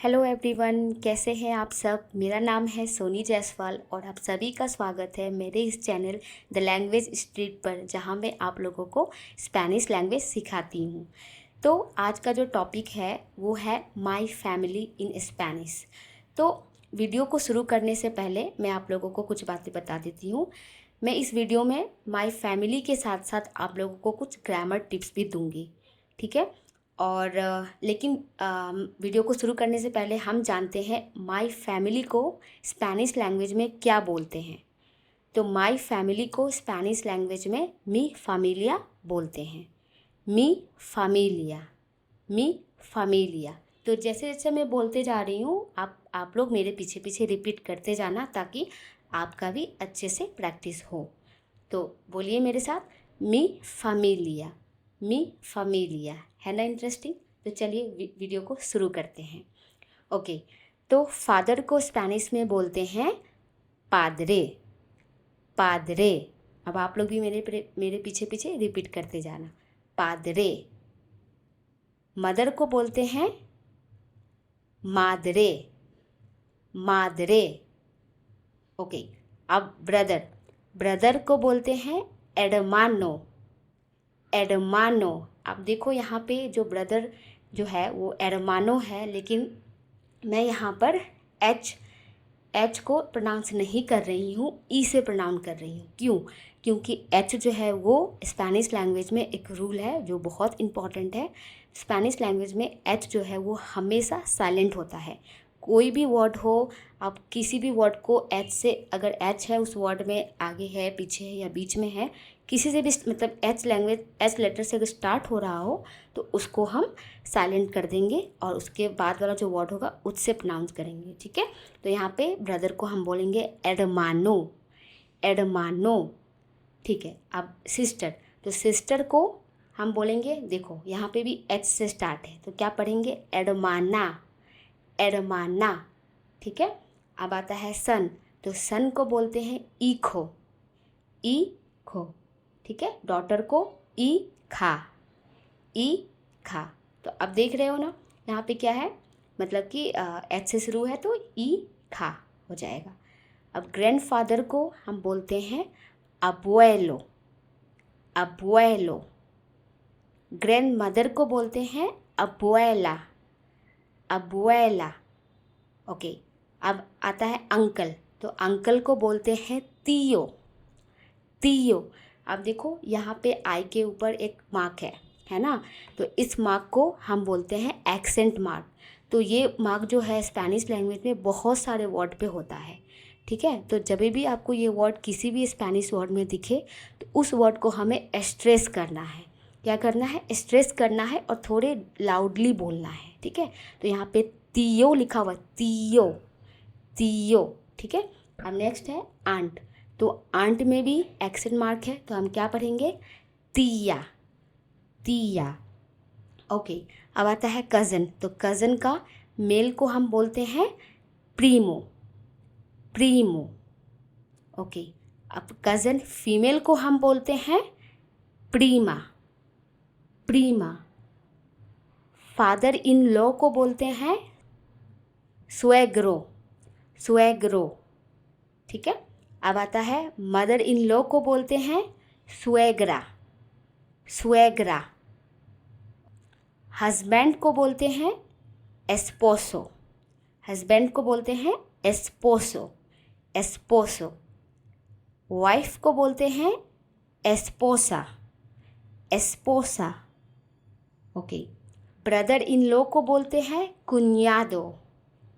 Hello everyone, कैसे हैं आप सब। मेरा नाम है सोनी जायसवाल और आप सभी का स्वागत है मेरे इस चैनल द लैंग्वेज स्ट्रीट पर, जहां मैं आप लोगों को स्पेनिश लैंग्वेज सिखाती हूं। तो आज का जो टॉपिक है वो है माय फैमिली इन स्पेनिश। तो वीडियो को शुरू करने से पहले मैं आप लोगों को कुछ बातें बता देती हूँ। मैं इस वीडियो में माय फैमिली के साथ साथ आप लोगों को कुछ ग्रामर टिप्स भी दूंगी, ठीक है। और लेकिन वीडियो को शुरू करने से पहले हम जानते हैं माय फैमिली को स्पेनिश लैंग्वेज में क्या बोलते हैं। तो माय फैमिली को स्पेनिश लैंग्वेज में मी फामिलिया बोलते हैं। मी फामिलिया, मी फामिलिया। तो जैसे जैसे मैं बोलते जा रही हूँ आप लोग मेरे पीछे पीछे रिपीट करते जाना, ताकि आपका भी अच्छे से प्रैक्टिस हो। तो बोलिए मेरे साथ, मी फामिलिया, मी फामिलिया। है ना इंटरेस्टिंग। तो चलिए वीडियो को शुरू करते हैं। ओके, तो फादर को स्पेनिश में बोलते हैं पादरे, पादरे। अब आप लोग भी मेरे पीछे पीछे रिपीट करते जाना, पादरे। मदर को बोलते हैं मादरे, मादरे। ओके, अब ब्रदर, ब्रदर को बोलते हैं एडमानो, एडमानो। अब देखो यहाँ पे जो ब्रदर जो है वो एडमानो है, लेकिन मैं यहाँ पर एच को प्रोनाउंस नहीं कर रही हूँ, ई से प्रोनाउंस कर रही हूँ। क्यों? क्योंकि एच जो है वो स्पेनिश लैंग्वेज में एक रूल है जो बहुत इम्पॉर्टेंट है। स्पेनिश लैंग्वेज में एच जो है वो हमेशा साइलेंट होता है। कोई भी वर्ड हो, आप किसी भी वर्ड को एच से, अगर एच है उस वर्ड में आगे है, पीछे है या बीच में है, किसी से भी मतलब एच लेटर से अगर स्टार्ट हो रहा हो तो उसको हम साइलेंट कर देंगे और उसके बाद वाला जो वर्ड होगा उससे प्रोनाउंस करेंगे, ठीक है। तो यहाँ पे ब्रदर को हम बोलेंगे एडमानो, एडमानो, ठीक है। अब सिस्टर, तो सिस्टर को हम बोलेंगे, देखो यहाँ पे भी एच से स्टार्ट है तो क्या पढ़ेंगे, एडमाना, एडमाना, ठीक है। अब आता है सन, तो सन को बोलते हैं ईखो, ईखो, ठीक है। डॉटर को ई खा, ई खा। तो अब देख रहे हो ना, यहाँ पे क्या है, मतलब कि एच से शुरू है तो ई खा हो जाएगा। अब ग्रैंडफादर को हम बोलते हैं अबुएलो, अबुएलो। ग्रैंड मदर को बोलते हैं अबुएला, अबुएला। ओके, अब आता है अंकल, तो अंकल को बोलते हैं तीयो, तीयो। अब देखो यहाँ पे आई के ऊपर एक मार्क है ना। तो इस मार्क को हम बोलते हैं एक्सेंट मार्क। तो ये मार्क जो है स्पेनिश लैंग्वेज में बहुत सारे वर्ड पे होता है, ठीक है। तो जब भी आपको ये वर्ड किसी भी स्पेनिश वर्ड में दिखे तो उस वर्ड को हमें स्ट्रेस करना है। क्या करना है, स्ट्रेस करना है और थोड़े लाउडली बोलना है, ठीक है। तो यहाँ पे तीयो लिखा हुआ, तीयो, तीयो, ठीक है। अब नेक्स्ट है आंट, तो आंट में भी एक्सेंट मार्क है तो हम क्या पढ़ेंगे, तिया, तिया। ओके, अब आता है कज़न, तो कज़न का मेल को हम बोलते हैं प्रीमो, प्रीमो। ओके, अब कज़न फीमेल को हम बोलते हैं प्रीमा, प्रीमा। फादर इन लॉ को बोलते हैं सुएग्रो, सुएग्रो, ठीक है। अब आता है मदर इन लॉ को बोलते हैं सुएग्रा, सुएग्रा। हस्बैंड को बोलते हैं एस्पोसो, हस्बैंड को बोलते हैं एस्पोसो, एस्पोसो। वाइफ को बोलते हैं एस्पोसा, एस्पोसा। ओके, ब्रदर इन लॉ को बोलते हैं कुन्यादो,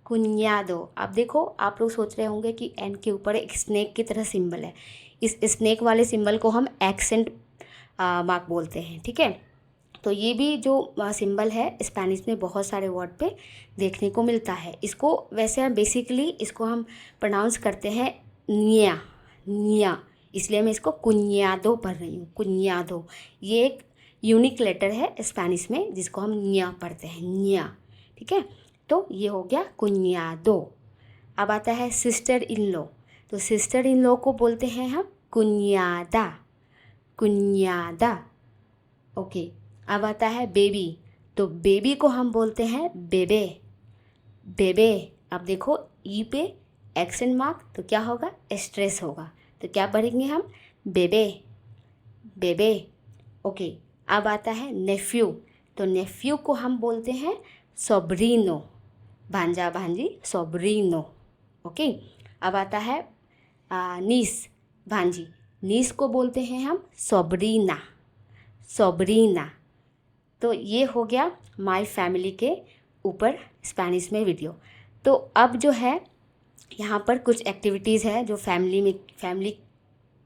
कुन्यादो। अब देखो आप लोग सोच रहे होंगे कि एन के ऊपर एक स्नेक की तरह सिंबल है, इस स्नेक वाले सिंबल को हम एक्सेंट मार्क बोलते हैं, ठीक है। तो ये भी जो सिंबल है स्पेनिश में बहुत सारे वर्ड पे देखने को मिलता है। इसको वैसे हम बेसिकली इसको हम प्रोनाउंस करते हैं निया, निया, इसलिए मैं इसको कुन्यादो पढ़ रही हूँ, कुन्यादो। ये एक यूनिक लेटर है स्पेनिश में जिसको हम निया पढ़ते हैं, निया, ठीक है। तो ये हो गया कुन्यादो। अब आता है सिस्टर इन लॉ, तो सिस्टर इन लॉ को बोलते हैं हम कुन्यादा, कुन्यादा। ओके, अब आता है बेबी, तो बेबी को हम बोलते हैं बेबे, बेबे, अब देखो ई पे एक्सेंट मार्क, तो क्या होगा, स्ट्रेस होगा, तो क्या पढ़ेंगे हम, बेबे, बेबे। ओके, अब आता है नेफ्यू, तो नेफ्यू को हम बोलते हैं सोब्रीनो, भांजा भांजी सोब्रीनो। ओके, अब आता है नीस, भांजी, नीस को बोलते हैं हम सोब्रीना, सोब्रीना। तो ये हो गया माय फैमिली के ऊपर स्पेनिश में वीडियो। तो अब जो है यहाँ पर कुछ एक्टिविटीज़ है जो फैमिली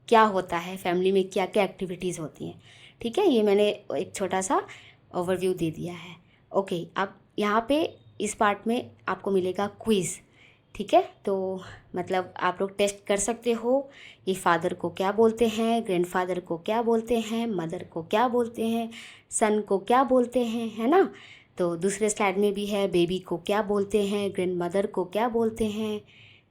क्या होता है, फैमिली में क्या क्या एक्टिविटीज़ होती हैं। ठीक है, ये मैंने एक छोटा सा ओवरव्यू दे दिया है। ओके, अब यहाँ पे इस पार्ट में आपको मिलेगा क्विज़। ठीक है, तो मतलब आप लोग टेस्ट कर सकते हो, ये फादर को क्या बोलते हैं, ग्रैंडफादर को क्या बोलते हैं, मदर को क्या बोलते हैं, सन को क्या बोलते हैं, है ना। तो दूसरे स्लाइड में भी है, बेबी को क्या बोलते हैं, ग्रैंड मदर को क्या बोलते हैं,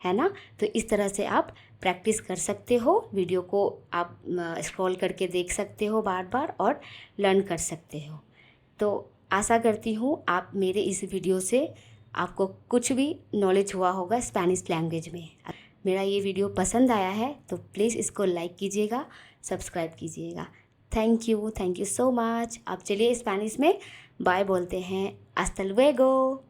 है ना। तो इस तरह से आप प्रैक्टिस कर सकते हो, वीडियो को आप स्क्रॉल करके देख सकते हो बार बार और लर्न कर सकते हो। तो आशा करती हूँ आप मेरे इस वीडियो से आपको कुछ भी नॉलेज हुआ होगा स्पेनिश लैंग्वेज में। मेरा ये वीडियो पसंद आया है तो प्लीज़ इसको लाइक कीजिएगा, सब्सक्राइब कीजिएगा। Thank you so much. अब चलिए स्पेनिश में बाय बोलते हैं, हasta luego।